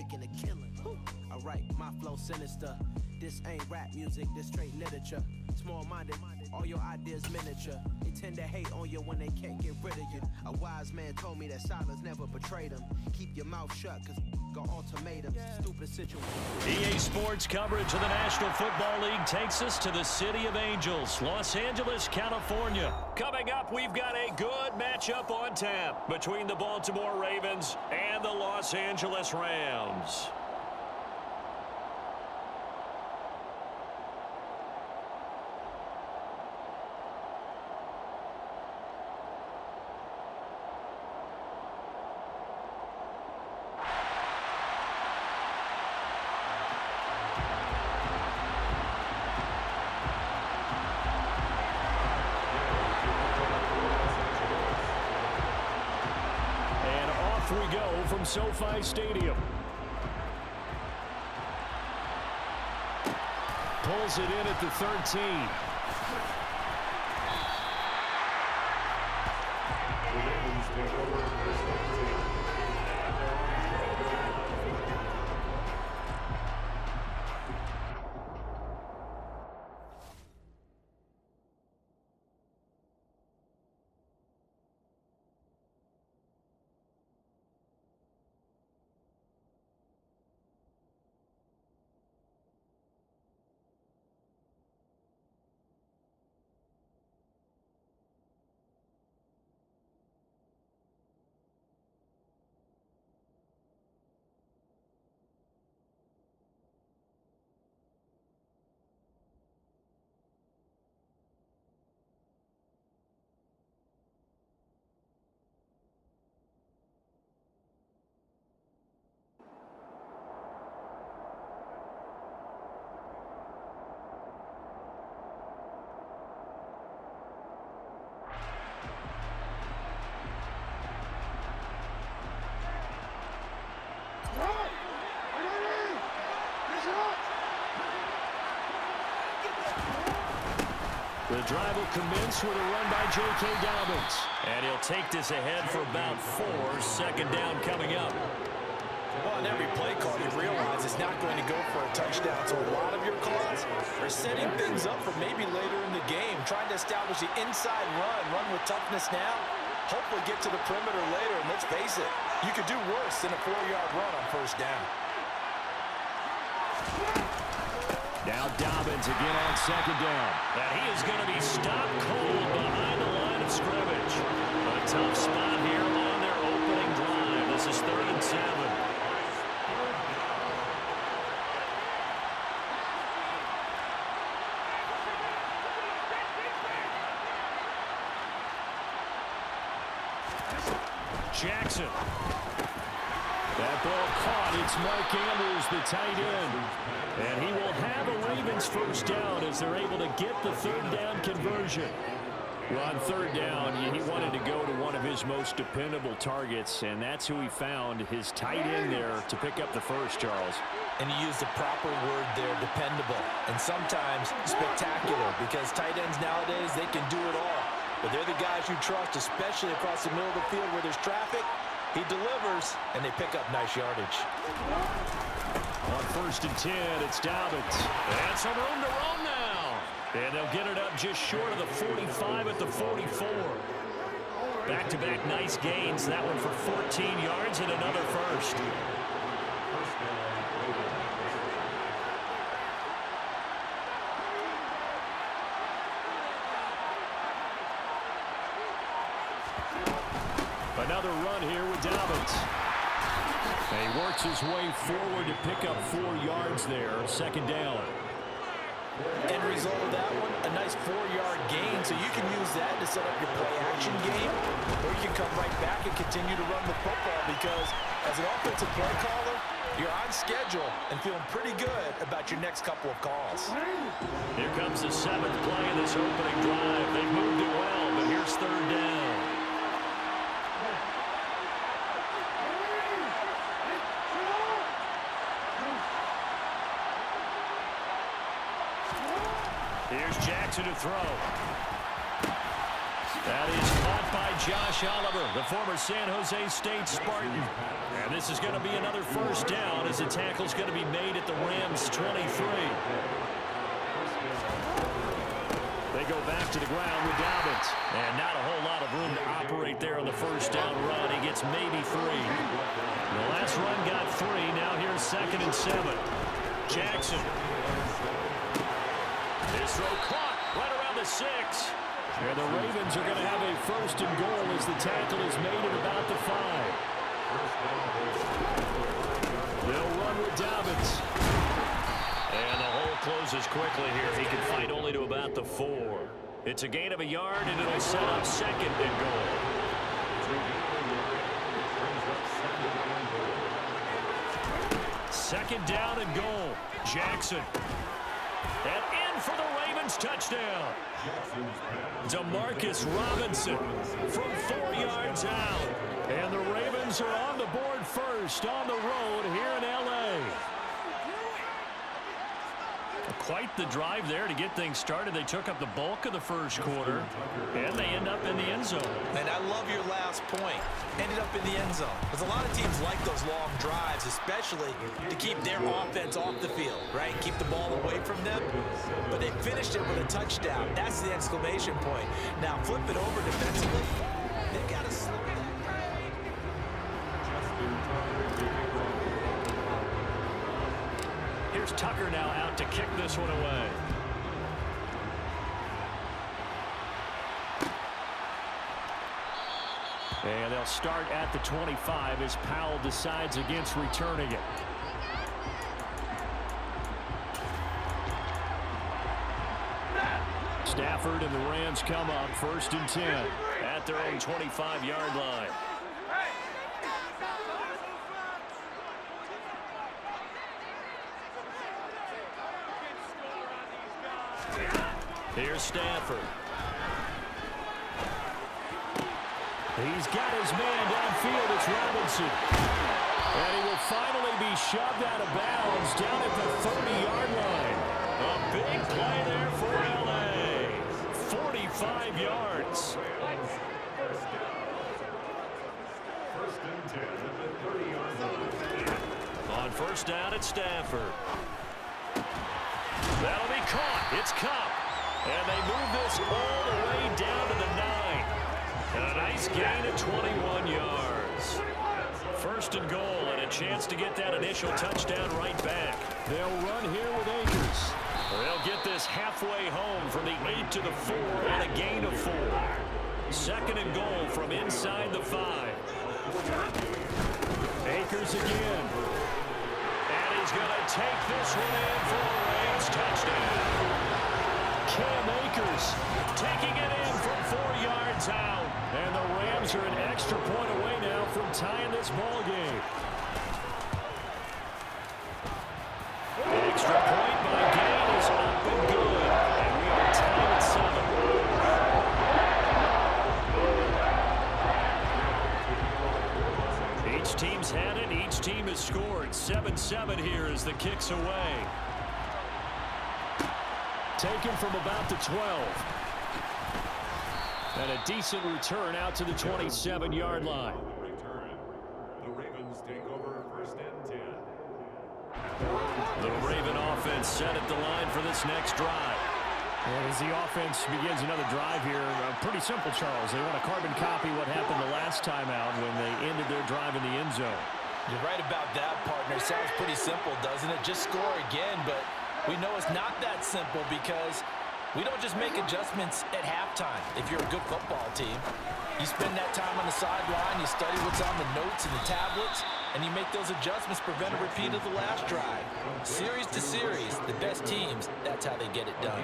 making a killing. Alright, my flow sinister. This ain't rap music, this straight literature. Small-minded, all your ideas miniature. They tend to hate on you when they can't get rid of you. A wise man told me that silence never betrayed him. Keep your mouth shut, cause got ultimatums. Stupid situation. EA Sports coverage of the National Football League takes us to the City of Angels, Los Angeles, California. Coming up, we've got a good matchup on tap between the Baltimore Ravens and the Los Angeles Rams. We go from SoFi Stadium. Pulls it in at the 13. The drive will commence with a run by J.K. Dobbins. And he'll take this ahead for about 4. Second down coming up. Well, on every play call, you realize it's not going to go for a touchdown. So a lot of your calls are setting things up for maybe later in the game, trying to establish the inside run with toughness now, hopefully get to the perimeter later. And let's face it, you could do worse than a 4-yard run on first down. Now Dobbins again on second down. And he is going to be stopped cold behind the line of scrimmage. A tough spot here on their opening drive. This is 3rd and 7. Jackson. That ball caught. It's Mark Andrews, the tight end. And he will have a Ravens first down as they're able to get the 3rd down conversion. Well, on 3rd down, he wanted to go to one of his most dependable targets, and that's who he found, his tight end there, to pick up the first, Charles. And he used the proper word there, dependable, and sometimes spectacular, because tight ends nowadays, they can do it all. But they're the guys you trust, especially across the middle of the field where there's traffic. He delivers, and they pick up nice yardage. On 1st and 10, it's Dobbins. And some room to run now. And they'll get it up just short of the 45 at the 44. Back-to-back nice gains. That one for 14 yards and another first. Another run here with Dobbins. And he works his way forward to pick up 4 yards there. 2nd down. End result of that one, a nice 4-yard gain. So you can use that to set up your play-action game, or you can come right back and continue to run the football, because as an offensive play caller, you're on schedule and feeling pretty good about your next couple of calls. Here comes the 7th play of this opening drive. They moved it well, but here's 3rd down. Here's Jackson to throw. That is caught by Josh Oliver, the former San Jose State Spartan. And this is going to be another first down as the tackle's going to be made at the Rams' 23. They go back to the ground with Dobbins. And not a whole lot of room to operate there on the first down run. He gets maybe 3. The last run got 3. Now here's 2nd and 7. Jackson. His throw caught right around the 6. And the Ravens are going to have a 1st and goal as the tackle is made at about the 5. They'll run with Dobbins. And the hole closes quickly here. He can fight only to about the 4. It's a gain of a yard, and it'll set up 2nd and goal. Second down and goal. Jackson. And in for the Ravens touchdown. Demarcus Robinson from 4 yards out. And the Ravens are on the board first on the road here in L.A. Quite the drive there to get things started. They took up the bulk of the first quarter, and they end up in the end zone. And I love your last point. Ended up in the end zone. Because a lot of teams like those long drives, especially to keep their offense off the field, right? Keep the ball away from them. But they finished it with a touchdown. That's the exclamation point. Now flip it over defensively. They've got to slow that. Here's Tucker now out to kick this one away. And they'll start at the 25 as Powell decides against returning it. Stafford and the Rams come up 1st and 10 at their own 25-yard line. Here's Stafford. He's got his man downfield. It's Robinson. And he will finally be shoved out of bounds down at the 30-yard line. A big play there for L.A. 45 yards. On 1st down at Stafford. That'll be caught. It's Cup. And they move this all the way down to the 9. And a nice gain of 21 yards. 1st and goal and a chance to get that initial touchdown right back. They'll run here with Akers. They'll get this halfway home from the 8 to the 4 on a gain of 4. 2nd and goal from inside the 5. Akers again. And he's going to take this one in for a Rams touchdown. Cam Akers taking it in from 4 yards out. And the Rams are an extra point away now from tying this ball game. Extra point by Gain is up and good. And we are tied at 7. Each team's had it. Each team has scored. 7-7 here as the kick's away. Taken from about the 12. And a decent return out to the 27-yard line. The Ravens take over 1st and 10. The Raven offense set at the line for this next drive. And as the offense begins another drive here, pretty simple, Charles. They want to carbon copy what happened the last time out when they ended their drive in the end zone. You're right about that, partner. Sounds pretty simple, doesn't it? Just score again, but we know it's not that simple because we don't just make adjustments at halftime. If you're a good football team, you spend that time on the sideline, you study what's on the notes and the tablets, and you make those adjustments, prevent a repeat of the last drive. Series to series, the best teams, that's how they get it done.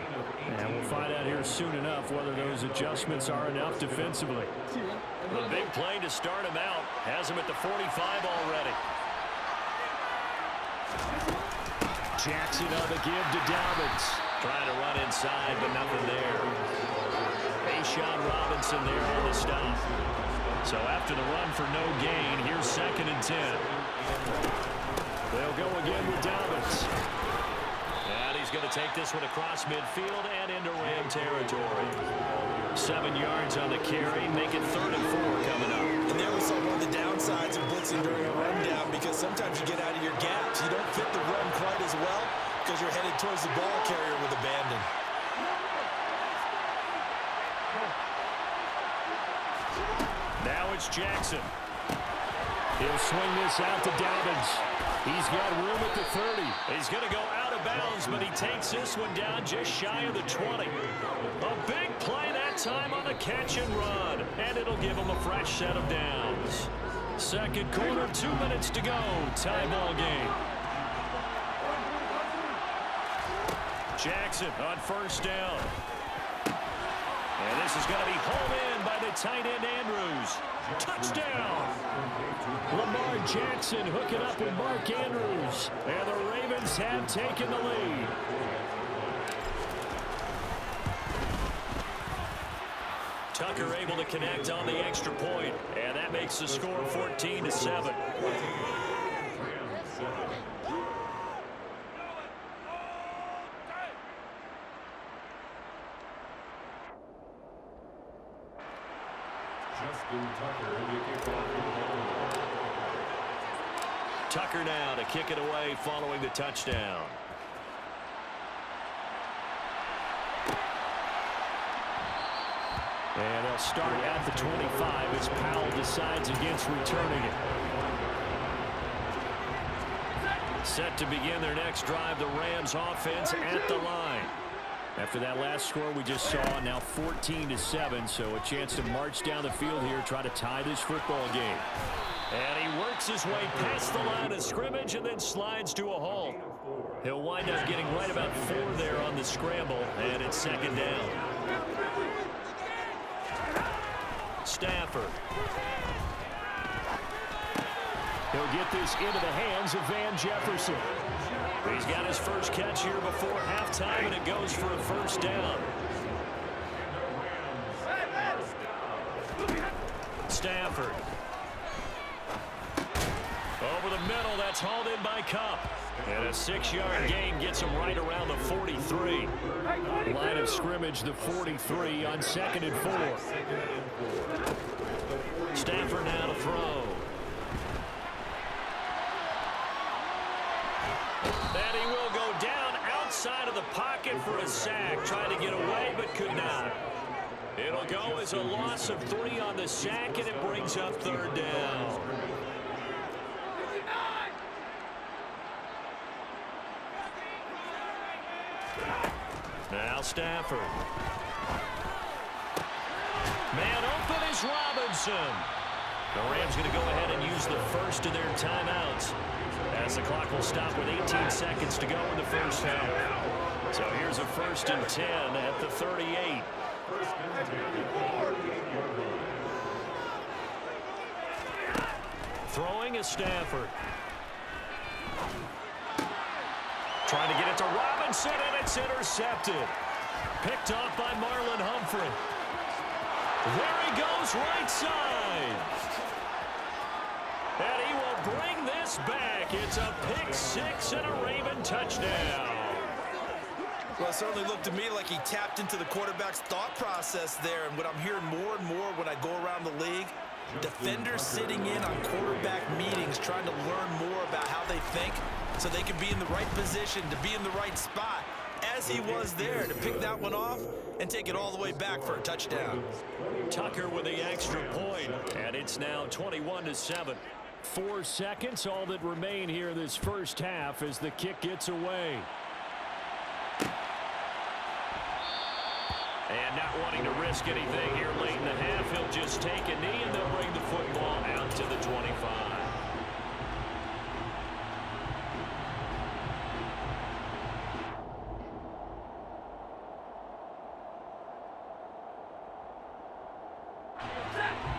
And we'll find out here soon enough whether those adjustments are enough defensively. The big play to start him out has him at the 45 already. Jackson on the give to Dobbins. Trying to run inside, but nothing there. Ashawn Robinson there on the stop. So after the run for no gain, here's 2nd and 10. They'll go again with Dobbins. And he's going to take this one across midfield and into Ram territory. 7 yards on the carry, make it 3rd and 4 coming up. And there we saw one of the downsides of blitzing during a rundown, because sometimes you get out of your gaps. You don't fit the run quite as well because you're headed towards the ball carrier with abandon. Now it's Jackson. He'll swing this out to Dobbins. He's got room at the 30. He's going to go out of bounds, but he takes this one down just shy of the 20. A big play that time on the catch and run, and it'll give him a fresh set of downs. Second quarter, 2 minutes to go. Tie ball game. Jackson on first down. And this is going to be hauled in by the tight end Andrews. Touchdown! Lamar Jackson hooking up with Mark Andrews. And the Ravens have taken the lead. Tucker able to connect on the extra point. And that makes the score 14-7. Tucker now to kick it away following the touchdown. And they'll start at the 25 as Powell decides against returning it. Set to begin their next drive, the Rams offense at the line. After that last score we just saw, now 14-7, so a chance to march down the field here, try to tie this football game. And he works his way past the line of scrimmage and then slides to a halt. He'll wind up getting right about 4 there on the scramble, and it's second down. Stafford. He'll get this into the hands of Van Jefferson. He's got his first catch here before halftime, and it goes for a first down. Stafford. Over the middle, that's hauled in by Kupp. And a 6-yard gain gets him right around the 43. Line of scrimmage, the 43 on 2nd and 4. Stafford now to throw. And he will go down outside of the pocket for a sack. Trying to get away, but could not. It'll go as a loss of 3 on the sack, and it brings up 3rd down. Now Stafford. Man open is Robinson. The Rams going to go ahead and use the first of their timeouts, as the clock will stop with 18 seconds to go in the first half. So here's a 1st and 10 at the 38. Throwing is Stafford. Trying to get it to Robinson, and it's intercepted. Picked off by Marlon Humphrey. There he goes, right side. And he will bring this back. It's a pick 6 and a Raven touchdown. Well, it certainly looked to me like he tapped into the quarterback's thought process there. And what I'm hearing more and more when I go around the league, defenders sitting in on quarterback meetings trying to learn more about how they think so they can be in the right position, to be in the right spot, as he was there, to pick that one off and take it all the way back for a touchdown. Tucker with the extra point, and it's now 21-7. 4 seconds, all that remain here this first half as the kick gets away. And not wanting to risk anything here late in the half, he'll just take a knee and they'll bring the football out to the 25.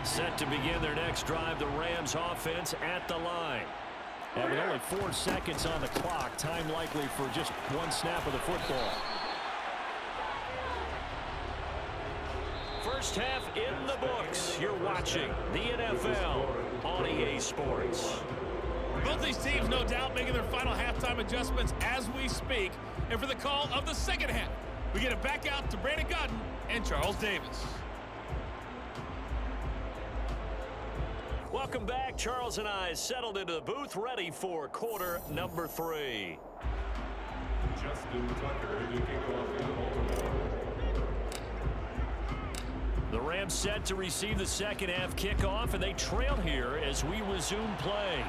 Set to begin their next drive, the Rams offense at the line. And with only 4 seconds on the clock, time likely for just 1 snap of the football. First half in the books. You're watching the NFL on EA Sports. Both these teams, no doubt, making their final halftime halftime adjustments as we speak. And for the call of the second half, we get it back out to Brandon Godden and Charles Davis. Welcome back. Charles and I settled into the booth, ready for quarter number 3. Justin Tucker to kick off the Baltimore. The Rams set to receive the second half kickoff, and they trail here as we resume play.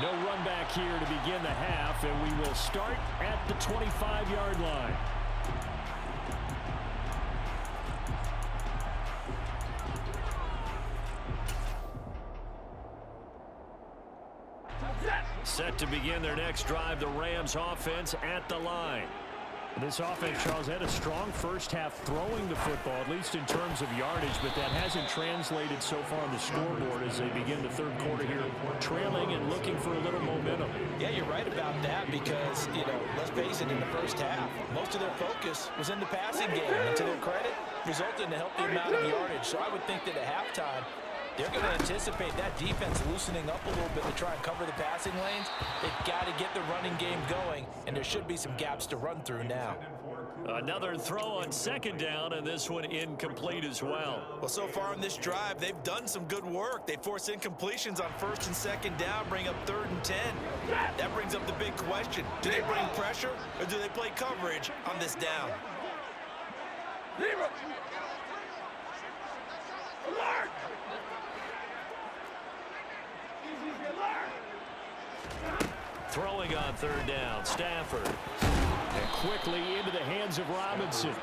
No run back here to begin the half, and we will start at the 25-yard line. Set to begin their next drive, the Rams offense at the line. This offense, Charles, had a strong first half throwing the football, at least in terms of yardage, but that hasn't translated so far on the scoreboard as they begin the third quarter here, trailing and looking for a little momentum. Yeah, you're right about that because, let's face it, in the first half, most of their focus was in the passing game. And to their credit, resulted in a healthy amount of yardage. So I would think that at halftime, they're going to anticipate that defense loosening up a little bit to try and cover the passing lanes. They've got to get the running game going, and there should be some gaps to run through now. Another throw on second down, and this one incomplete as well. Well, so far in this drive, they've done some good work. They force incompletions on first and second down, bring up 3rd and 10. That brings up the big question. Do they bring pressure, or do they play coverage on this down? Throwing on 3rd down, Stafford. And quickly into the hands of Robinson.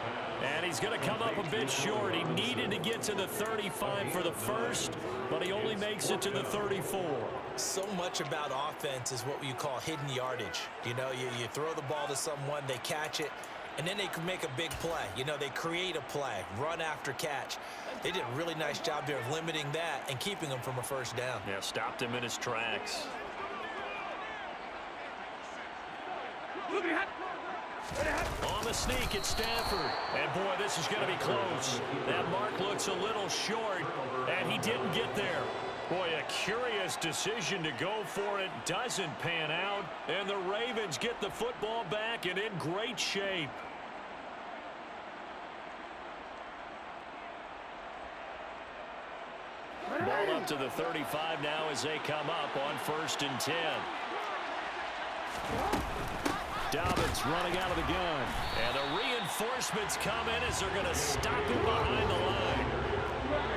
And he's going to come up a bit short. He needed to get to the 35 for the first, but he only makes it to the 34. So much about offense is what you call hidden yardage. You throw the ball to someone, they catch it, and then they can make a big play. They create a play, run after catch. They did a really nice job there of limiting that and keeping him from a first down. Yeah, stopped him in his tracks. On the sneak, it's Stafford. And, boy, this is going to be close. That mark looks a little short, and he didn't get there. Boy, a curious decision to go for it. Doesn't pan out, and the Ravens get the football back and in great shape. Ball up to the 35 now as they come up on 1st and 10. Dobbins running out of the gun. And the reinforcements come in as they're going to stop him behind the line.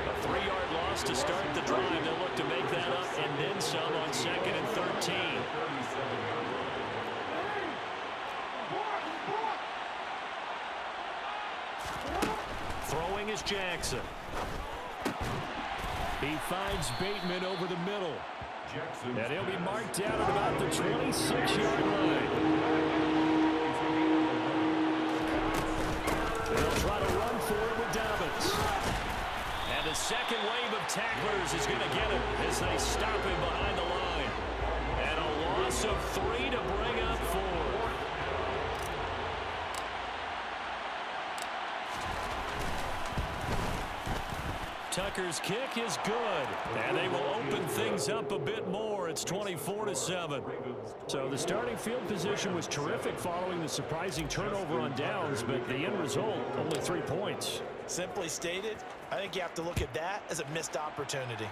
A 3-yard loss to start the drive. They'll look to make that up and then some on 2nd and 13. Throwing is Jackson. He finds Bateman over the middle. And he'll be marked down at about the 26-yard line. They'll try to run for it with Dobbins. And the second wave of tacklers is going to get him as they stop him behind the line. And a loss of 3 to bring up 4. Tucker's kick is good, and they will open things up a bit more. It's 24-7. So the starting field position was terrific following the surprising turnover on downs, but the end result, only 3 points. Simply stated, I think you have to look at that as a missed opportunity.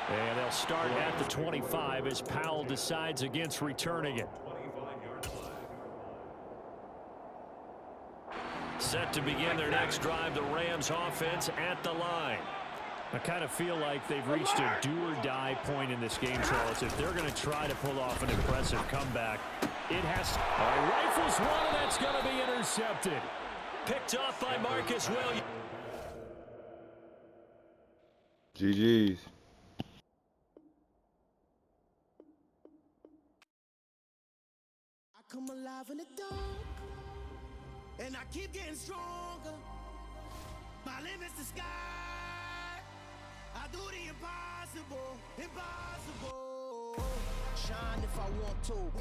And they'll start at the 25 as Powell decides against returning it. Set to begin their next drive, the Rams offense at the line. I kind of feel like they've reached a do-or-die point in this game, Charles. If they're going to try to pull off an impressive comeback, it has to. Rifles one, and that's going to be intercepted. Picked off by Marcus Williams. GG's. I come alive in the dark. And I keep getting stronger. My limit's the sky. I do the impossible, impossible. Shine if I want to.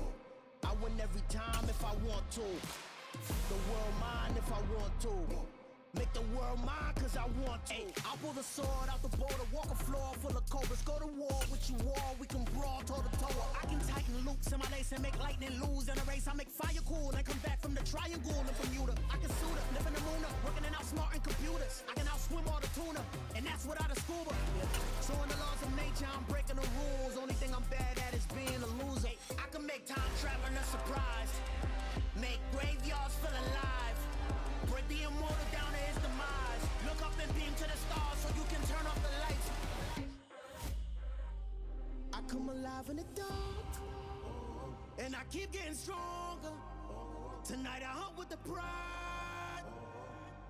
I win every time if I want to. The world mine if I want to. Make the world mine cause I want to. I'll pull the sword out the border, walk a floor full of cobras. Go to war with you all, we can brawl toe to toe. I can tighten loops in my lace and make lightning lose in a race. I make fire cool and come back from the triangle in Bermuda. I can suit up, live in the moon up, working and outsmarting computers. I can outswim all the tuna, and that's without a scuba. So in the laws of nature, I'm breaking the rules. Only thing I'm bad at is being a loser. I can make time traveling a surprise, make graveyards feel alive. Break the immortal down to his demise. Look up and beam to the stars so you can turn off the lights. I come alive in the dark, and I keep getting stronger. Tonight I hunt with the pride.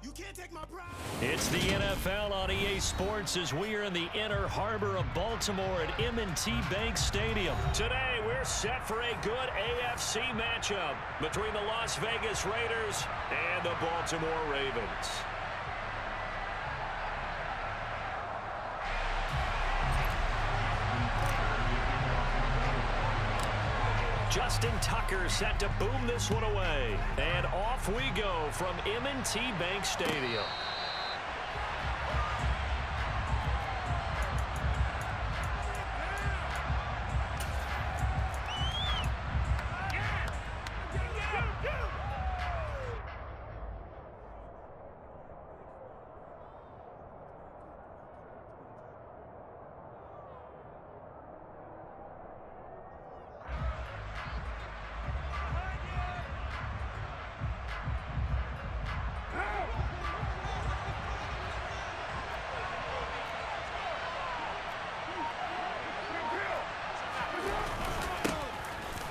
You can't take my pride. It's the NFL on EA Sports as we are in the inner harbor of Baltimore at M&T Bank Stadium. Today we're set for a good AFC matchup between the Las Vegas Raiders and the Baltimore Ravens. Justin Tucker set to boom this one away. And off we go from M&T Bank Stadium.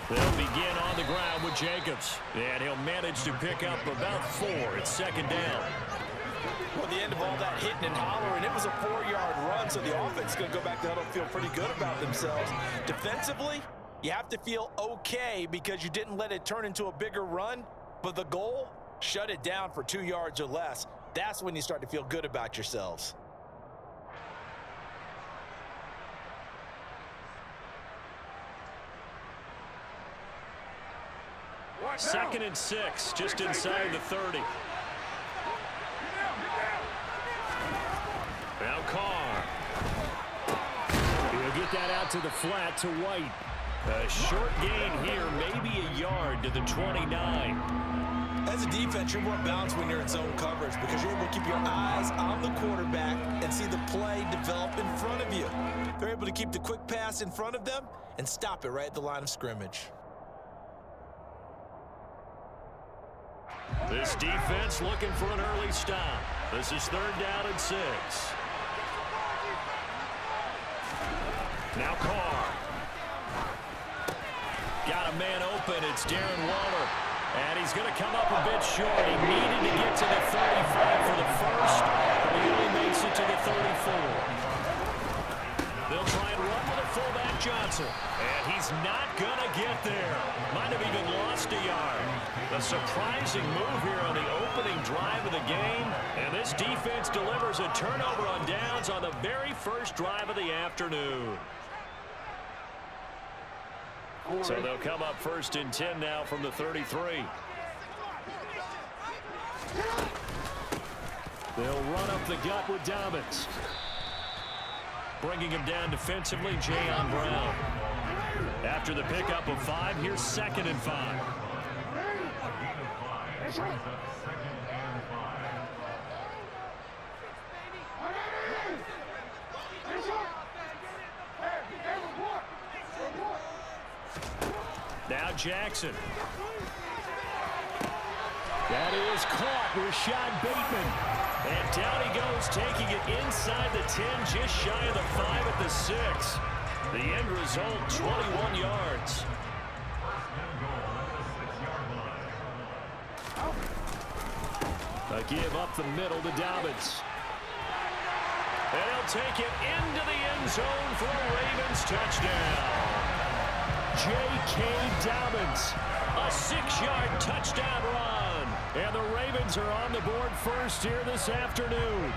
They'll begin on the ground with Jacobs, and he'll manage to pick up about 4. It's second down. Well, at the end of all that hitting and hollering, it was a 4-yard run, so the offense is going to go back to huddle, feel pretty good about themselves. Defensively, you have to feel okay because you didn't let it turn into a bigger run, but the goal, shut it down for 2 yards or less. That's when you start to feel good about yourselves. Second and 6, just inside the 30. Now Carr. He'll get that out to the flat to White. A short gain here, maybe a yard to the 29. As a defense, you're more balanced when you're in zone coverage because you're able to keep your eyes on the quarterback and see the play develop in front of you. They're able to keep the quick pass in front of them and stop it right at the line of scrimmage. This defense looking for an early stop. This is 3rd down and 6. Now Carr. Got a man open. It's Darren Waller. And he's going to come up a bit short. He needed to get to the 35 for the first, but he only makes it to the 34. They'll try and run with a fullback Johnson. And he's not going to get there. Might have even lost a yard. A surprising move here on the opening drive of the game. And this defense delivers a turnover on downs on the very first drive of the afternoon. So they'll come up 1st and 10 now from the 33. They'll run up the gut with Dobbins. Bringing him down defensively, Jayon Brown. After the pickup of 5, here's 2nd and 5. Now Jackson. That is caught. Rashad Bateman. And down he goes, taking it inside the 10, just shy of the 5 at the 6. The end result, 21 yards. A give up the middle to Dobbins. And he'll take it into the end zone for a Ravens touchdown. J.K. Dobbins, a 6-yard touchdown run. And the Ravens are on the board first here this afternoon.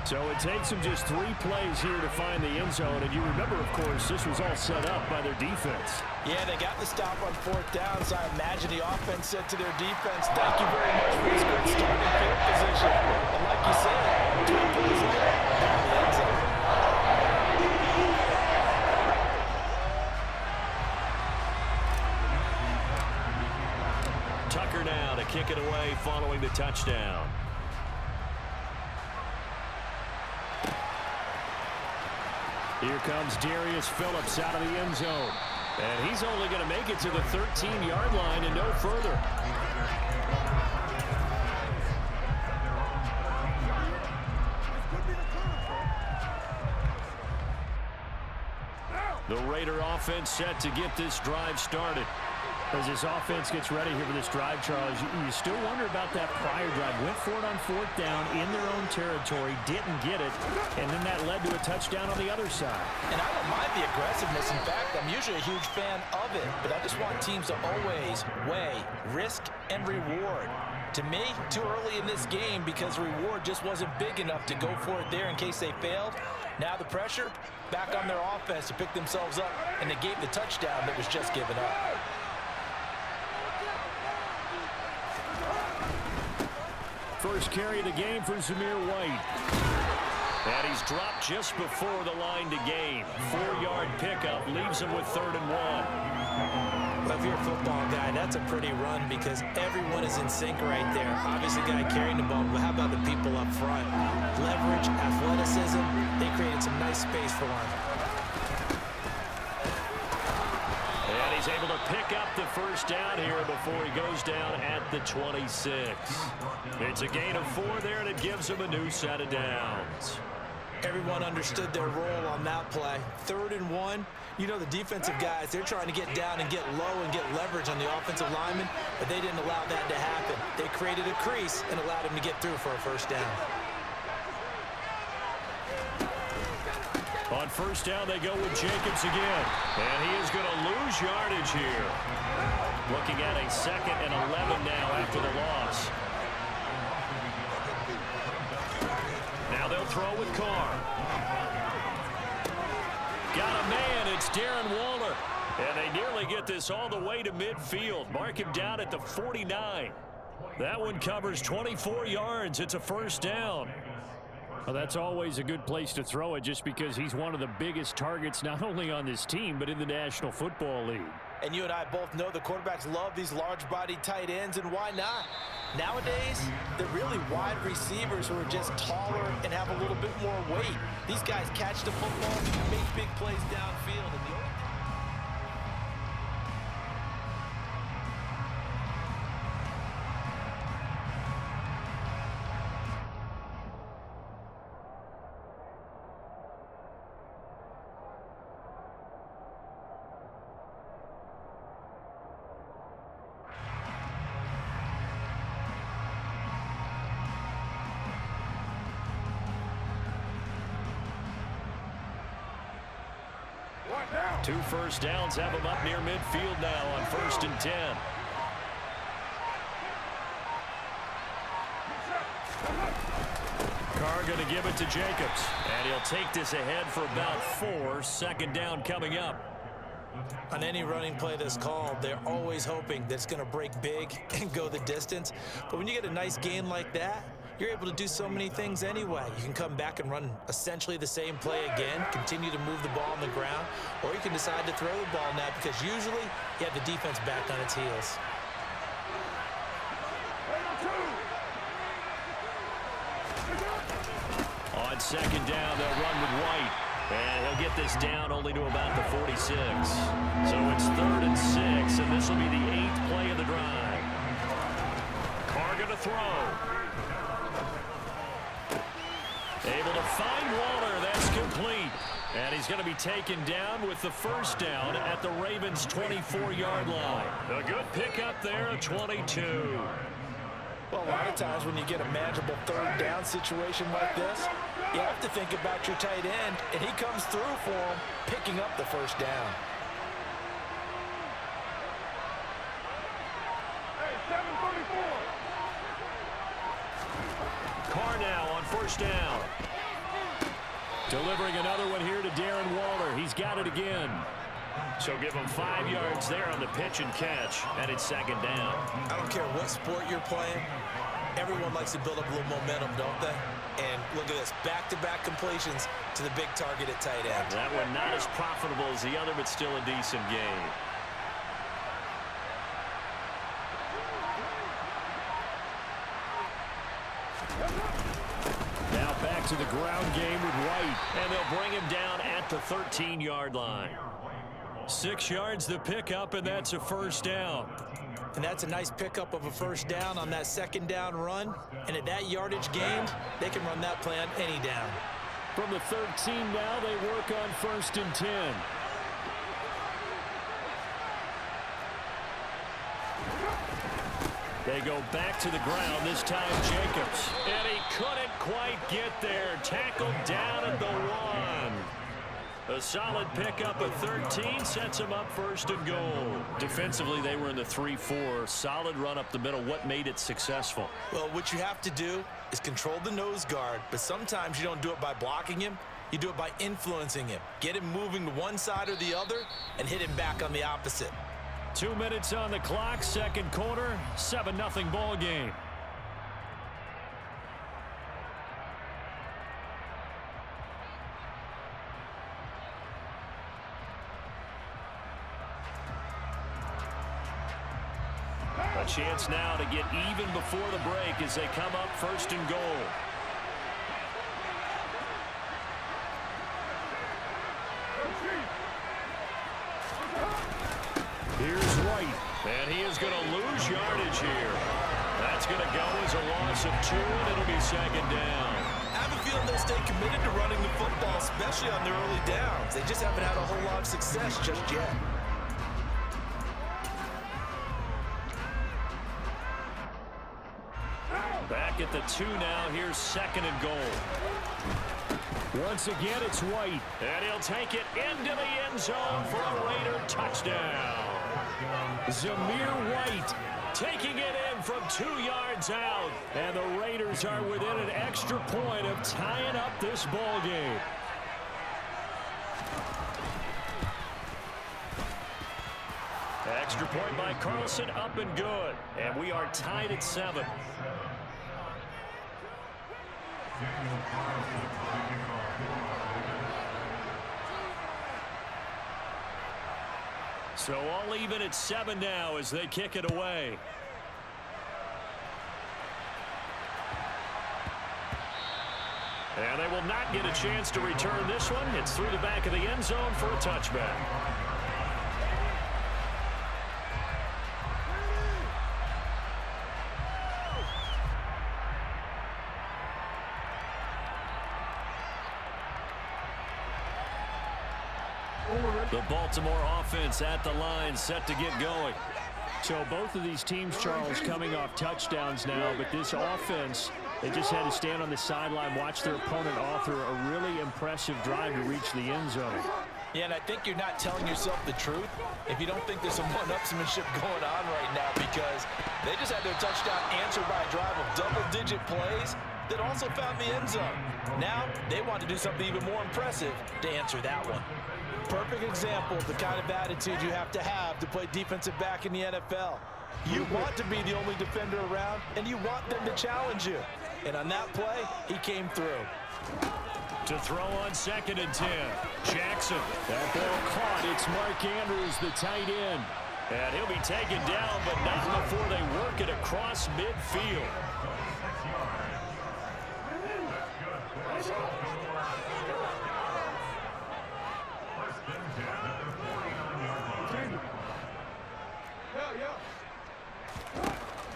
So it takes them just 3 plays here to find the end zone. And you remember, of course, this was all set up by their defense. Yeah, they got the stop on 4th down, so I imagine the offense said to their defense, thank you very much for this good starting field position. And like you said, 2 plays later, down the end zone. Tucker now to kick it away following the touchdown. Here comes Darius Phillips out of the end zone. And he's only going to make it to the 13-yard line and no further. The Raider offense set to get this drive started. As this offense gets ready here for this drive, Charles, you still wonder about that prior drive. Went for it on 4th down in their own territory, didn't get it, and then that led to a touchdown on the other side. And I don't mind the aggressiveness. In fact, I'm usually a huge fan of it, but I just want teams to always weigh risk and reward. To me, too early in this game because the reward just wasn't big enough to go for it there in case they failed. Now the pressure back on their offense to pick themselves up, and they gave the touchdown that was just given up. First carry of the game for Zamir White. And he's dropped just before the line to gain. 4-yard pickup leaves him with 3rd and 1. Well, if you're a football guy, that's a pretty run because everyone is in sync right there. Obviously, the guy carrying the ball, but how about the people up front? Leverage, athleticism, they created some nice space for him. And he's able to pick up the first down here before he goes down at the 26. It's a gain of 4 there, and it gives him a new set of downs. Everyone understood their role on that play. 3rd and 1. You know, the defensive guys, they're trying to get down and get low and get leverage on the offensive lineman, but they didn't allow that to happen. They created a crease and allowed him to get through for a first down. On first down, they go with Jacobs again. And he is going to lose yardage here. Looking at a 2nd and 11 now after the loss. Now they'll throw with Carr. Got a man. It's Darren Waller. And they nearly get this all the way to midfield. Mark him down at the 49. That one covers 24 yards. It's a first down. Well, that's always a good place to throw it just because he's one of the biggest targets not only on this team but in the National Football League. And you and I both know the quarterbacks love these large-bodied tight ends, and why not? Nowadays, they're really wide receivers who are just taller and have a little bit more weight. These guys catch the football, make big plays downfield. And Two first downs have him up near midfield now on 1st and 10. Carr going to give it to Jacobs. And he'll take this ahead for about 4. 2nd down coming up. on any running play that's called, they're always hoping that it's going to break big and go the distance. But when you get a nice gain like that, you're able to do so many things anyway. You can come back and run essentially the same play again, continue to move the ball on the ground, or you can decide to throw the ball now because usually you have the defense back on its heels. On 2nd down, they'll run with White. And he'll get this down only to about the 46. So it's 3rd and 6, and this will be the 8th play of the drive. Carr going to throw. Able to find Waller. That's complete. And he's going to be taken down with the first down at the Ravens' 24-yard line. A good pickup there, 22. Well, a lot of times when you get a manageable 3rd down situation like this, you have to think about your tight end, and he comes through for him, picking up the first down. Carr now on first down. Delivering another one here to Darren Waller. He's got it again. So give him 5 yards there on the pitch and catch, and it's second down. I don't care what sport you're playing. Everyone likes to build up a little momentum, don't they? And look at this, back-to-back completions to the big target at tight end. That one not as profitable as the other, but still a decent gain. Now back to the ground game with White, and they'll bring him down at the 13-yard line. 6 yards the pickup, and that's a first down. And that's a nice pickup of a first down on that second down run. And at that yardage gained, they can run that play on any down. From the 13 now, they work on 1st and 10. They go back to the ground, this time Jacobs. And he couldn't quite get there. Tackled down at the 1. A solid pickup of 13 sets him up 1st and goal. Defensively, they were in the 3-4. Solid run up the middle. What made it successful? Well, what you have to do is control the nose guard, but sometimes you don't do it by blocking him. You do it by influencing him. Get him moving to one side or the other and hit him back on the opposite. 2 minutes on the clock, second quarter, 7-0 ball game. A chance now to get even before the break as they come up 1st and goal. Here's White, and he is going to lose yardage here. That's going to go as a loss of 2, and it'll be second down. I have a feeling they'll stay committed to running the football, especially on their early downs. They just haven't had a whole lot of success just yet. Back at the 2 now. Here's 2nd and goal. Once again, it's White, and he'll take it into the end zone for a Raider touchdown. Zamir White taking it in from 2 yards out, and the Raiders are within an extra point of tying up this ball game. Extra point by Carlson, up and good, and we are tied at 7. So all even at 7 now as they kick it away. And they will not get a chance to return this one. It's through the back of the end zone for a touchback. The Baltimore offense at the line, set to get going. So both of these teams, Charles, coming off touchdowns now, but this offense, they just had to stand on the sideline, watch their opponent author a really impressive drive to reach the end zone. Yeah, and I think you're not telling yourself the truth if you don't think there's some one-upsmanship going on right now, because they just had their touchdown answered by a drive of double-digit plays that also found the end zone. Now they want to do something even more impressive to answer that one. Perfect example of the kind of attitude you have to play defensive back in the NFL. You want to be the only defender around, and you want them to challenge you. And on that play, he came through. To throw on 2nd and 10. Jackson. That ball caught. It's Mark Andrews, the tight end. And he'll be taken down, but not before they work it across midfield.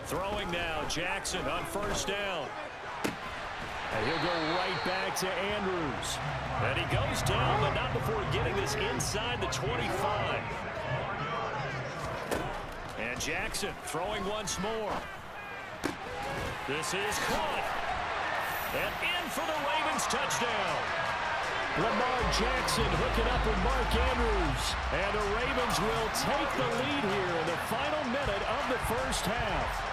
Throwing now, Jackson on 1st down. And he'll go right back to Andrews. And he goes down, but not before getting this inside the 25. And Jackson throwing once more. This is caught. And in for the Ravens touchdown. Lamar Jackson hooking up with Mark Andrews. And the Ravens will take the lead here in the final minute of the first half.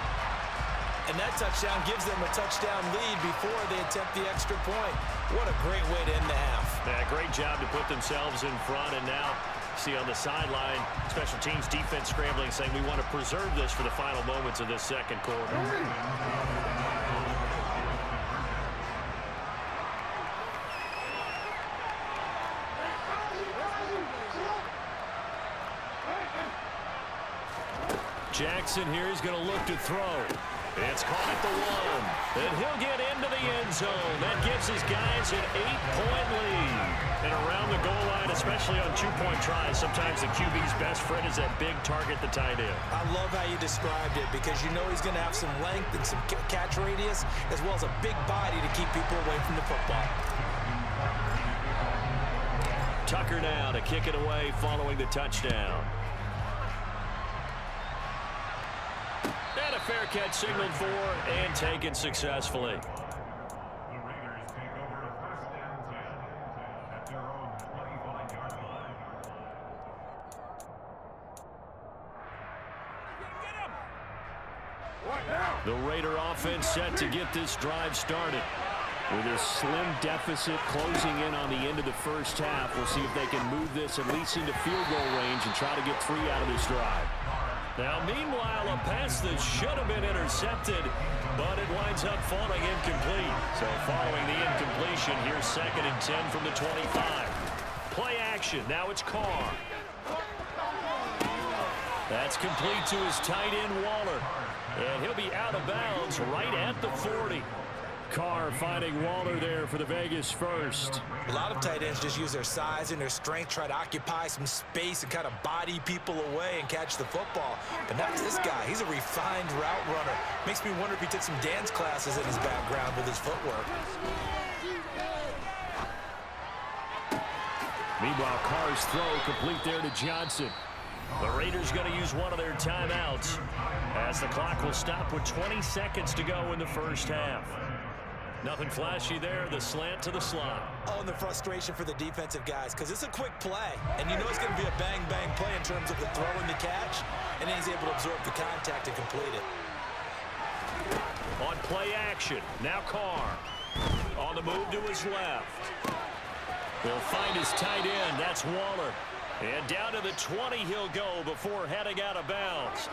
And that touchdown gives them a touchdown lead before they attempt the extra point. What a great way to end the half. great job to put themselves in front, and now see on the sideline, special teams defense scrambling, saying we want to preserve this for the final moments of this second quarter. Jackson here is going to look to throw. It's caught at the 1, and he'll get into the end zone. That gives his guys an 8-point lead. And around the goal line, especially on 2-point tries, sometimes the QB's best friend is that big target, the tight end. I love how you described it because you know he's going to have some length and some catch radius as well as a big body to keep people away from the football. Tucker now to kick it away following the touchdown. And a fair catch signaled for and taken successfully. The Raiders take over a 1st and 10 at their own 25-yard line. The Raider offense set to get this drive started. With a slim deficit closing in on the end of the first half, we'll see if they can move this at least into field goal range and try to get 3 out of this drive. Now, meanwhile, a pass that should have been intercepted, but it winds up falling incomplete. So following the incompletion, here's 2nd and 10 from the 25. Play action. Now it's Carr. That's complete to his tight end, Waller. And he'll be out of bounds right at the 40. Carr finding Waller there for the Vegas first. A lot of tight ends just use their size and their strength, try to occupy some space and kind of body people away and catch the football. But not this guy. He's a refined route runner. Makes me wonder if he took some dance classes in his background with his footwork. Meanwhile, Carr's throw complete there to Johnson. The Raiders going to use one of their timeouts as the clock will stop with 20 seconds to go in the first half. Nothing flashy there, the slant to the slot. Oh, and the frustration for the defensive guys, because it's a quick play, and you know it's going to be a bang-bang play in terms of the throw and the catch, and he's able to absorb the contact and complete it. On play action, now Carr. On the move to his left. He'll find his tight end, that's Waller. And down to the 20 he'll go before heading out of bounds.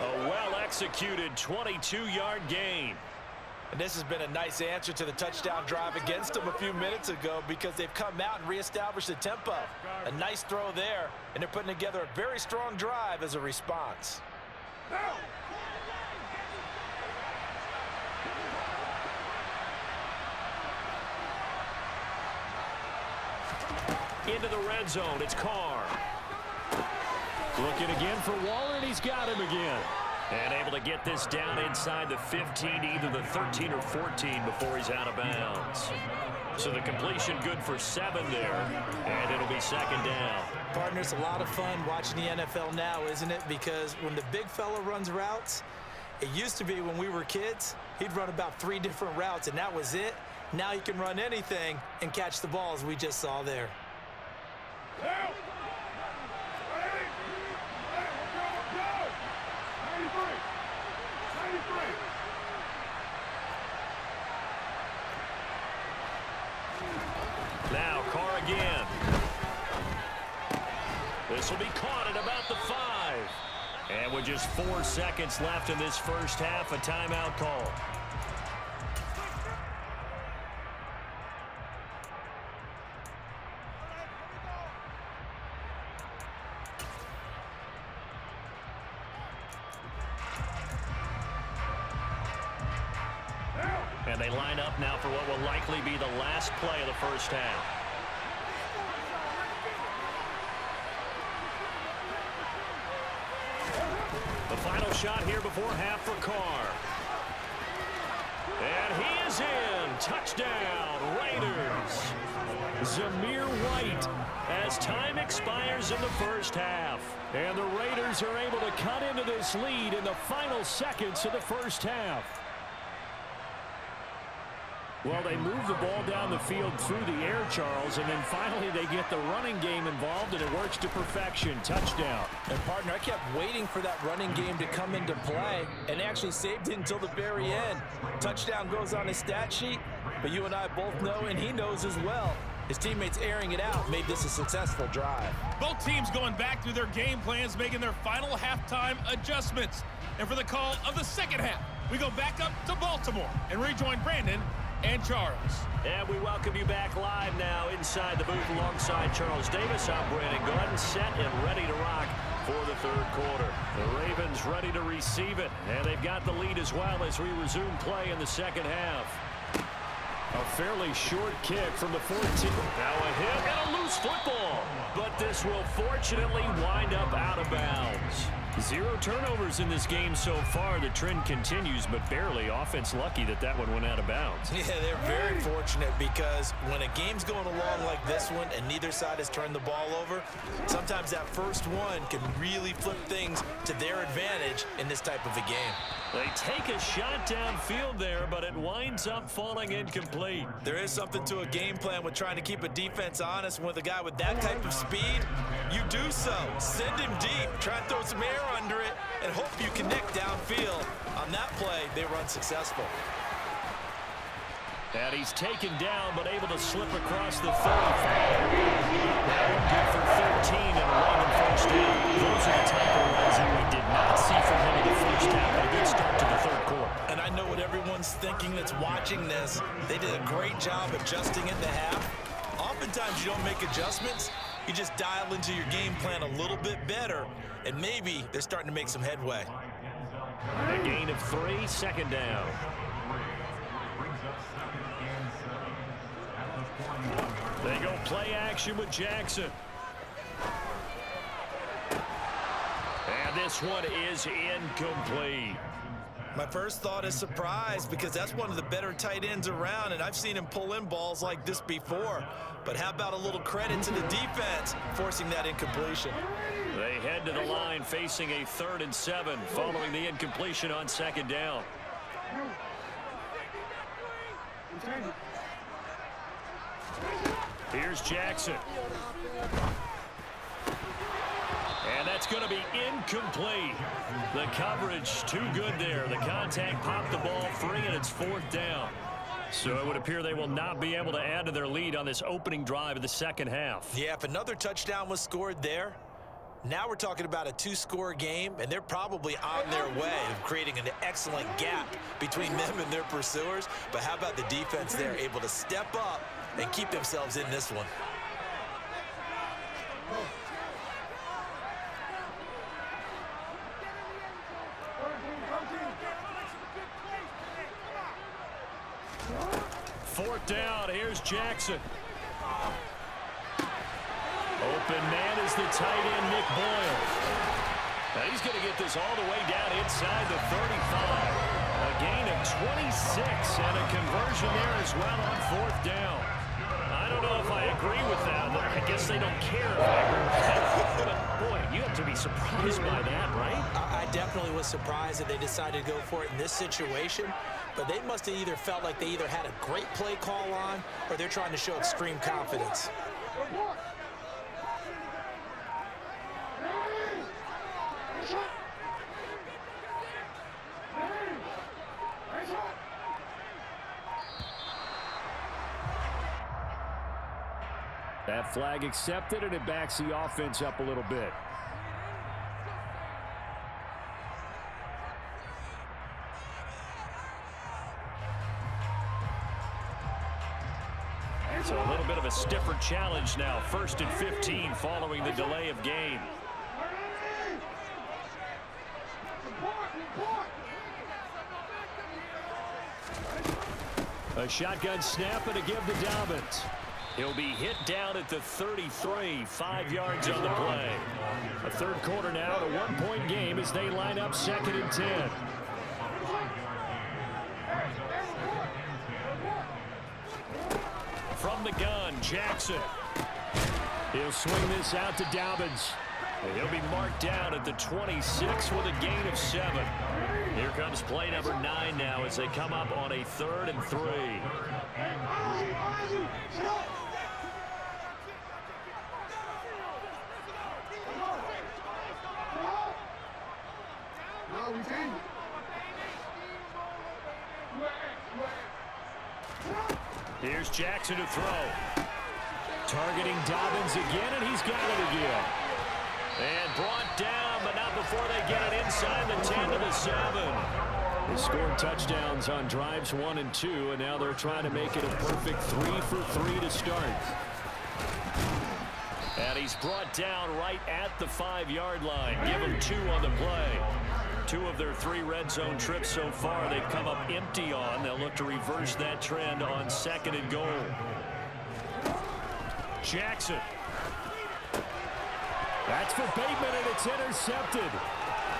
A well-executed 22-yard gain. And this has been a nice answer to the touchdown drive against them a few minutes ago because they've come out and reestablished the tempo. A nice throw there, and they're putting together a very strong drive as a response. Into the red zone, it's Carr. Looking again for Waller, and he's got him again. And able to get this down inside the 15, either the 13 or 14 before he's out of bounds. So the completion good for 7 there, and it'll be 2nd down. Partner, it's a lot of fun watching the NFL now, isn't it? Because when the big fella runs routes, it used to be when we were kids, he'd run about 3 different routes, and that was it. Now he can run anything and catch the balls we just saw there. Now Carr again. This will be caught at about the 5. And with just 4 seconds left in this first half, a timeout call. And they line up now for what will likely be the last play of the first half. The final shot here before half for Carr. And he is in. Touchdown, Raiders. Zamir White as time expires in the first half. And the Raiders are able to cut into this lead in the final seconds of the first half. Well, they move the ball down the field through the air, Charles, and then finally they get the running game involved, and it works to perfection. Touchdown. And, partner, I kept waiting for that running game to come into play and actually saved it until the very end. Touchdown goes on his stat sheet, but you and I both know, and he knows as well, His teammates airing it out made this a successful drive. Both teams going back through their game plans, making their final halftime adjustments. And for the call of the second half, we go back up to Baltimore and rejoin Brandon and Charles. And we welcome you back live now inside the booth alongside Charles Davis. I'm Brandon Gordon, set and ready to rock for the third quarter. The Ravens ready to receive it, and they've got the lead as well as we resume play in the second half. A fairly short kick from the 14. Now a hit and a loose football. But this will fortunately wind up out of bounds. 0 turnovers in this game so far. The trend continues, but barely. Offense lucky that one went out of bounds. Yeah, they're very fortunate because when a game's going along like this one and neither side has turned the ball over, sometimes that first one can really flip things to their advantage in this type of a game. They take a shot downfield there, but it winds up falling incomplete. There is something to a game plan with trying to keep a defense honest. With a guy with that type of speed, you do so. Send him deep, try and throw some air under it, and hope you connect downfield. On that play, they were unsuccessful. And he's taken down, but able to slip across the 35. That one good for 13 and 11 first down. Those are the type of runs that we did not see from him in the first half. A good start to the third quarter. And I know what everyone's thinking that's watching this. They did a great job adjusting at the half. Oftentimes you don't make adjustments. You just dial into your game plan a little bit better, and maybe they're starting to make some headway. A gain of 3, second down. They go play action with Jackson. And this one is incomplete. My first thought is surprise because that's one of the better tight ends around, and I've seen him pull in balls like this before. But how about a little credit to the defense forcing that incompletion? They head to the line facing a 3rd and 7 following the incompletion on second down. Here's Jackson. And that's going to be incomplete. The coverage too good there. The contact popped the ball free, and it's 4th down. So it would appear they will not be able to add to their lead on this opening drive of the second half. Yeah, if another touchdown was scored there, now we're talking about a 2-score game, and they're probably on their way of creating an excellent gap between them and their pursuers. But how about the defense there, able to step up and keep themselves in this one? Fourth down, here's Jackson. Open man is the tight end, Nick Boyle. Now he's going to get this all the way down inside the 35. A gain of 26 and a conversion there as well on 4th down. I don't know if I agree with that. I guess they don't care if I agree with that. But, boy, you have to be surprised by that, right? I definitely was surprised that they decided to go for it in this situation. But they must have either felt like they either had a great play call on or they're trying to show extreme confidence. That flag accepted, and it backs the offense up a little bit. It's a little bit of a stiffer challenge now. 1st and 15 following the delay of game. A shotgun snap and a give to Dobbins. He'll be hit down at the 33, 5 yards on the play. A third quarter now, a 1-point game as they line up 2nd and 10. From the gun, Jackson. He'll swing this out to Dobbins. And he'll be marked down at the 26 with a gain of 7. Here comes play number 9 now as they come up on a 3rd and 3. Here's Jackson to throw. Targeting Dobbins again, and he's got it again. And brought down, but not before they get it inside the 10 to the 7. They scored touchdowns on drives 1 and 2, and now they're trying to make it a perfect 3 for 3 to start. And he's brought down right at the 5-yard line. Give him 2 on the play. 2 of their 3 red zone trips so far they've come up empty on. They'll look to reverse that trend on 2nd and goal. Jackson. That's for Bateman, and it's intercepted.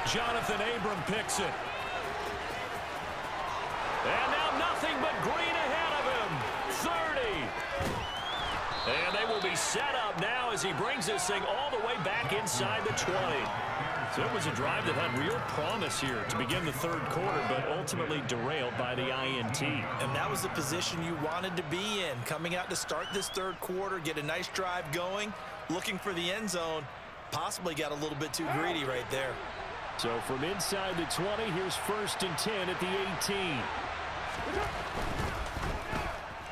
Jonathan Abram picks it. And now nothing but green ahead of him. 30. And they will be set up now as he brings this thing all the way back inside the 20. So it was a drive that had real promise here to begin the 3rd quarter, but ultimately derailed by the INT. And that was the position you wanted to be in. Coming out to start this 3rd quarter, get a nice drive going, looking for the end zone. Possibly got a little bit too greedy right there. So from inside the 20, here's 1st and 10 at the 18.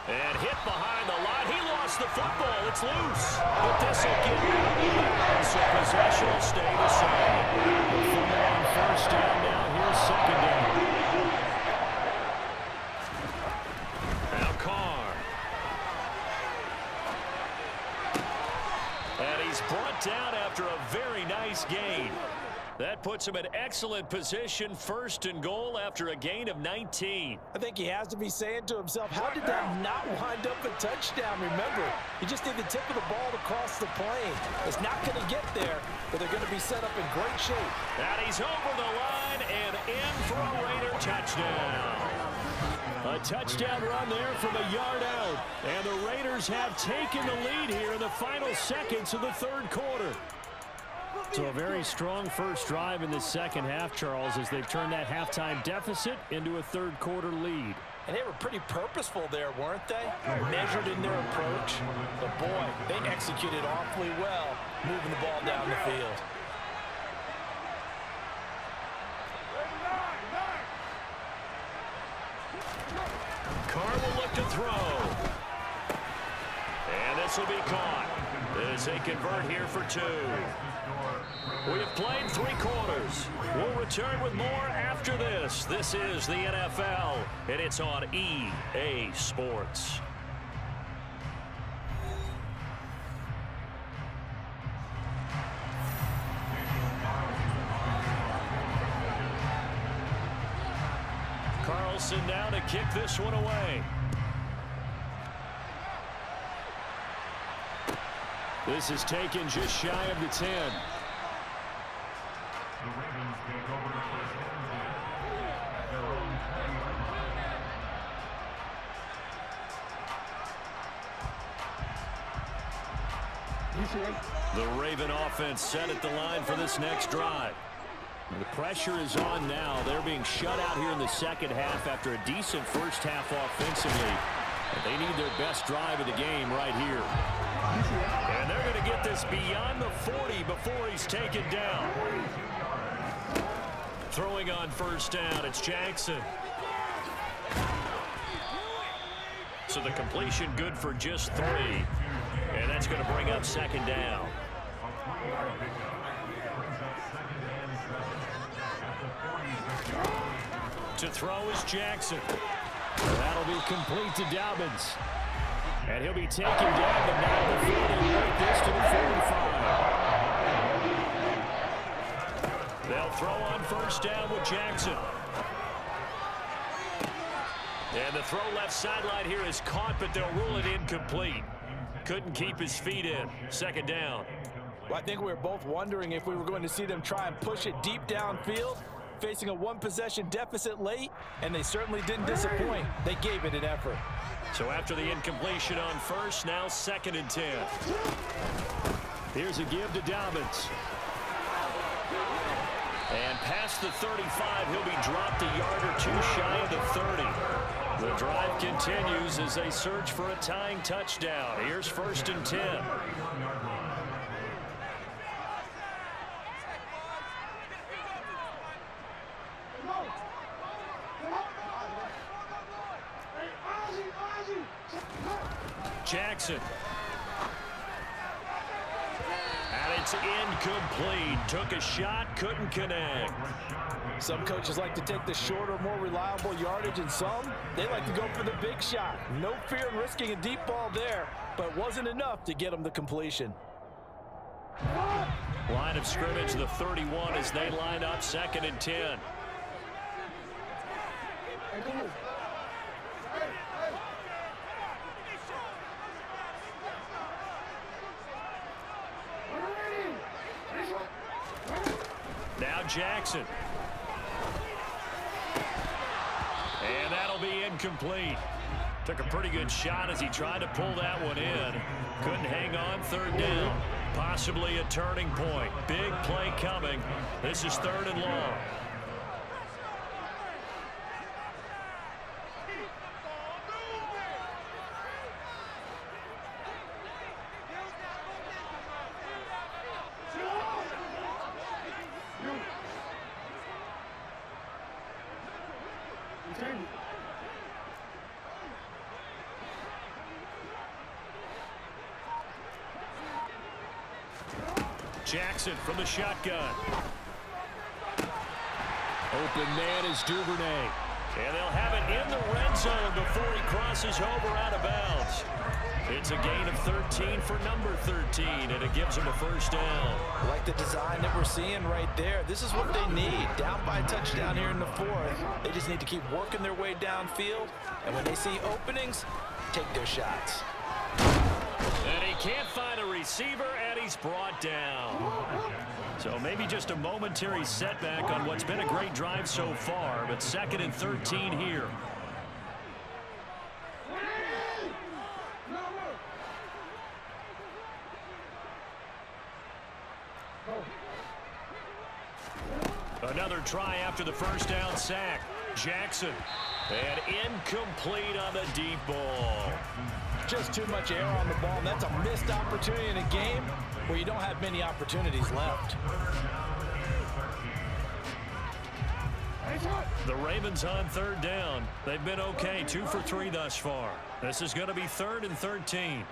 And hit behind the line. He lost the football. It's loose. But this will get out. So possession will stay the same. On 1st down now. Here's 2nd down. Now Carr. And he's brought down after a very nice gain. That puts him in excellent position, 1st and goal after a gain of 19. I think he has to be saying to himself, how did that not wind up a touchdown? Remember, you just need the tip of the ball to cross the plane. It's not going to get there, but they're going to be set up in great shape. And he's over the line and in for a Raider touchdown. A touchdown run there from a yard out. And the Raiders have taken the lead here in the final seconds of the 3rd quarter. So a very strong first drive in the 2nd half, Charles, as they've turned that halftime deficit into a 3rd quarter lead. And they were pretty purposeful there, weren't they? Measured in their approach. But boy, they executed awfully well, moving the ball down the field. Carr will look to throw. And this will be caught as they convert here for 2. We have played 3 quarters. We'll return with more after this. This is the NFL, and it's on EA Sports. Carlson now to kick this one away. This is taken just shy of the 10. The Ravens take over the 1st and 10 at their own 20-yard line. The Raven offense set at the line for this next drive. The pressure is on now. They're being shut out here in the 2nd half after a decent first half offensively. But they need their best drive of the game right here. And they're going to get this beyond the 40 before he's taken down. Throwing on 1st down, it's Jackson. So the completion good for just 3. And that's going to bring up 2nd down. To throw is Jackson. That'll be complete to Dobbins. And he'll be taken down, but not before they work this to the 45. They'll throw on 1st down with Jackson. And the throw left sideline here is caught, but they'll rule it incomplete. Couldn't keep his feet in. 2nd down. Well, I think we were both wondering if we were going to see them try and push it deep downfield, facing a 1-possession deficit late, and they certainly didn't disappoint. They gave it an effort. So after the incompletion on 1st, now 2nd and 10. Here's a give to Dobbins. And past the 35, he'll be dropped a yard or 2 shy of the 30. The drive continues as they search for a tying touchdown. Here's 1st and 10. Jackson. It's incomplete. Took a shot, couldn't connect. Some coaches like to take the shorter, more reliable yardage, and some, they like to go for the big shot. No fear in risking a deep ball there, but it wasn't enough to get them the completion. Line of scrimmage, the 31 as they line up 2nd and 10. Now Jackson. And that'll be incomplete. Took a pretty good shot as he tried to pull that one in. Couldn't hang on. 3rd down. Possibly a turning point. Big play coming. This is 3rd and long. Jackson from the shotgun. Open man is Duvernay. And they'll have it in the red zone before he crosses over out of bounds. It's a gain of 13 for number 13, and it gives him a 1st down. I like the design that we're seeing right there. This is what they need. Down by a touchdown here in the 4th. They just need to keep working their way downfield. And when they see openings, take their shots. And he can't find a receiver, and he's brought down. So maybe just a momentary setback on what's been a great drive so far, but 2nd and 13 here. Another try after the 1st down sack. Jackson. And incomplete on the deep ball. Just too much air on the ball, and that's a missed opportunity in a game where you don't have many opportunities left. The Ravens on 3rd down. They've been okay, 2 for 3 thus far. This is going to be 3rd and 13.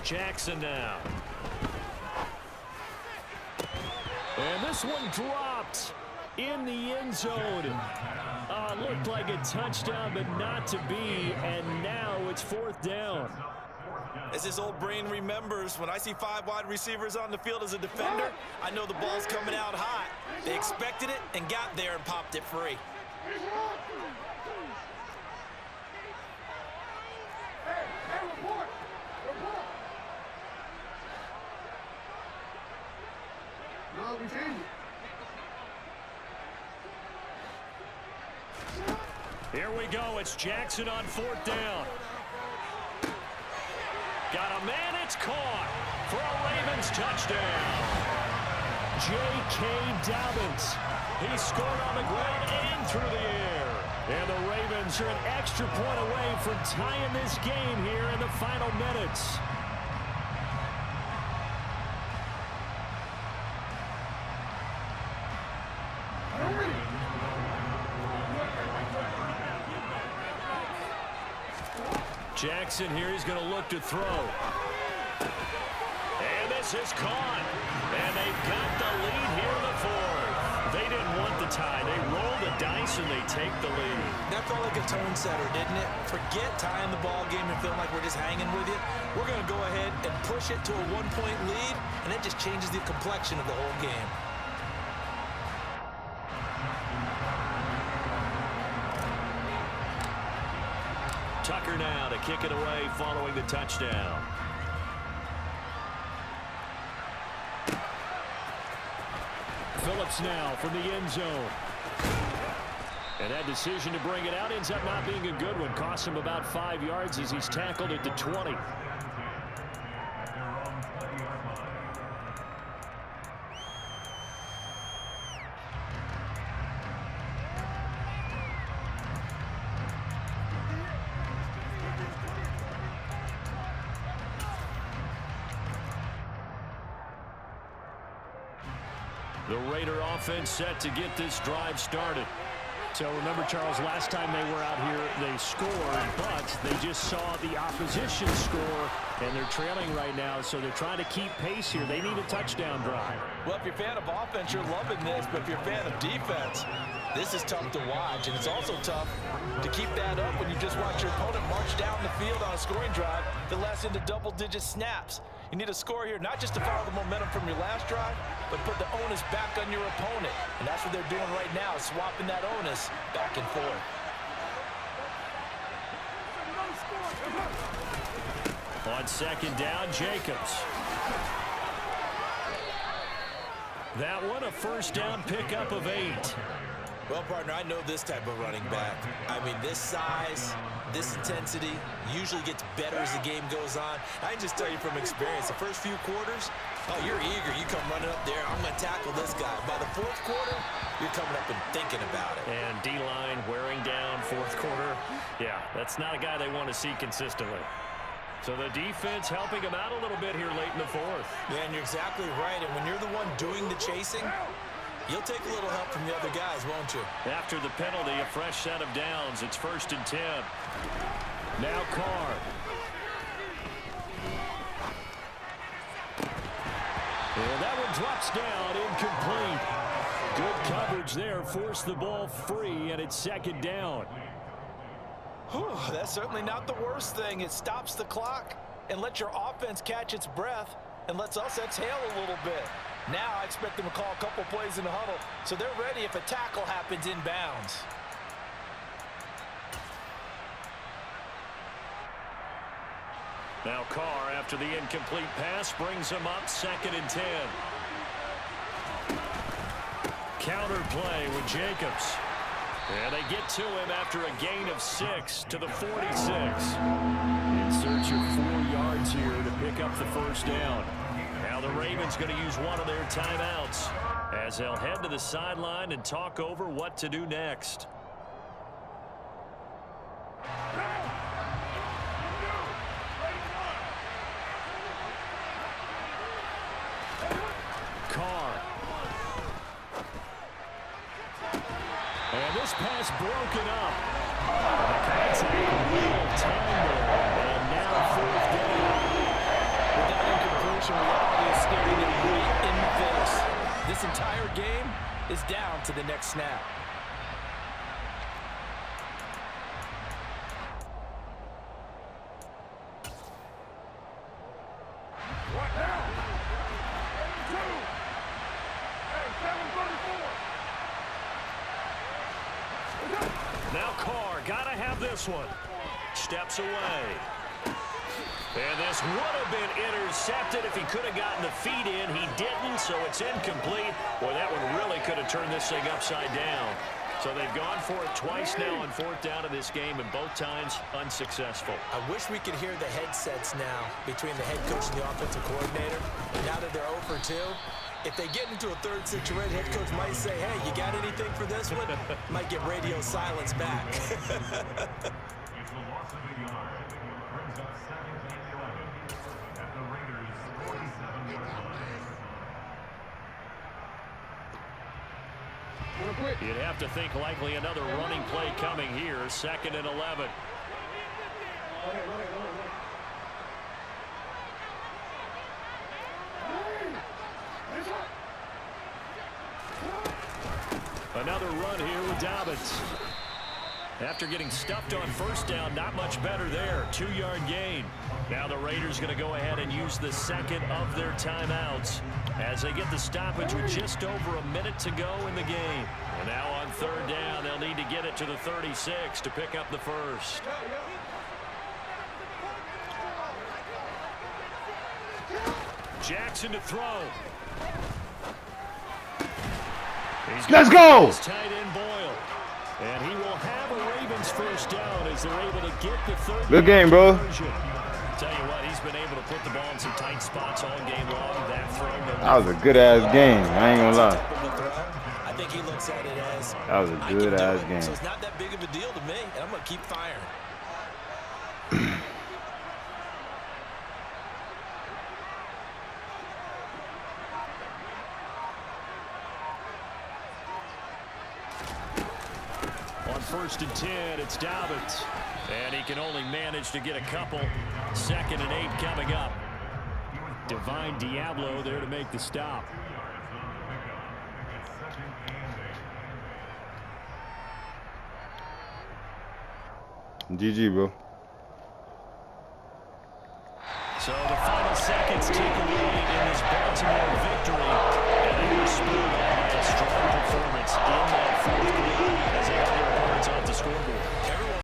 Jackson now. And this one dropped in the end zone. Looked like a touchdown, but not to be. And now it's 4th down. As his old brain remembers, when I see 5 wide receivers on the field as a defender, I know the ball's coming out hot. They expected it and got there and popped it free. Here we go. It's Jackson on 4th down. Got a man. It's caught for a Ravens touchdown. J.K. Dobbins. He scored on the ground and through the air. And the Ravens are an extra point away from tying this game here in the final minutes. Jackson here, he's going to look to throw. And this is caught. And they've got the lead here in the 4th. They didn't want the tie. They rolled the dice and they take the lead. That felt like a tone setter, didn't it? Forget tying the ball game and feeling like we're just hanging with you. We're going to go ahead and push it to a 1-point lead, and it just changes the complexion of the whole game. Tucker now to kick it away following the touchdown. Phillips now from the end zone. And that decision to bring it out ends up not being a good one. Costs him about 5 yards as he's tackled at the 20. The Raider offense set to get this drive started. So remember, Charles, last time they were out here, they scored, but they just saw the opposition score, and they're trailing right now, so they're trying to keep pace here. They need a touchdown drive. Well, if you're a fan of offense, you're loving this, but if you're a fan of defense, this is tough to watch, and it's also tough to keep that up when you just watch your opponent march down the field on a scoring drive that lasts into double-digit snaps. You need a score here, not just to follow the momentum from your last drive, but put the onus back on your opponent. And that's what they're doing right now, swapping that onus back and forth. On second down, Jacobs. That one, a first down pickup of 8. Well, partner, I know this type of running back. I mean, this size, this intensity usually gets better as the game goes on. I can just tell you from experience, the first few quarters, oh, you're eager. You come running up there, I'm going to tackle this guy. By the fourth quarter, you're coming up and thinking about it. And D-line wearing down fourth quarter. Yeah, that's not a guy they want to see consistently. So the defense helping him out a little bit here late in the fourth. Yeah, and you're exactly right. And when you're the one doing the chasing, you'll take a little help from the other guys, won't you? After the penalty, a fresh set of downs. It's 1st and 10. Now Carr. And that one drops down, incomplete. Good coverage there, forced the ball free, and it's 2nd down. Whew, that's certainly not the worst thing. It stops the clock and lets your offense catch its breath and lets us exhale a little bit. Now I expect them to call a couple plays in the huddle, so they're ready if a tackle happens inbounds. Now Carr, after the incomplete pass, brings him up 2nd and 10. Counter play with Jacobs. And they get to him after a gain of 6 to the 46. In search of 4 yards here to pick up the first down. Now the Ravens going to use one of their timeouts as they'll head to the sideline and talk over what to do next. Carr. And this pass broken up. That's a little time there. And now 4th down. With that incompletion, reality is staring them right in the face. This entire game is down to the next snap. Now Carr, gotta have this one. Steps away. And this would have been intercepted if he could have gotten the feet in. He didn't, so it's incomplete. Boy, that one really could have turned this thing upside down. So they've gone for it twice now on 4th down in this game, and both times unsuccessful. I wish we could hear the headsets now between the head coach and the offensive coordinator. Now that they're 0 for 2, if they get into a third situation, head coach might say, hey, you got anything for this one? Might get radio silence back. It's a loss of a yard. Brings up 2nd and 11 at the Raiders' 47-yard line. You'd have to think likely another running play coming here. 2nd and 11. Another run here with Dobbins. After getting stuffed on 1st down, not much better there. 2-yard gain. Now the Raiders going to go ahead and use the 2nd of their timeouts as they get the stoppage with just over a minute to go in the game. And now on 3rd down, they'll need to get it to the 36 to pick up the first. Jackson to throw. Let's go! Tight end Boyle. And he will have a Ravens first down as they're able to get the 3rd. Good game, bro. Tell you what, he's been able to put the ball in some tight spots all game long. That was a good-ass game. I ain't gonna lie. I think he looks at it as, That was a good-ass game. so it's not that big of a deal to me, and I'm going to keep firing. 1st and 10. It's Dobbins. And he can only manage to get a couple. 2nd and 8 coming up. Divine Diablo there to make the stop. GG, bro. So the final seconds tick away in this Baltimore victory. And they were spurred on by a strong performance in that 4th quarter.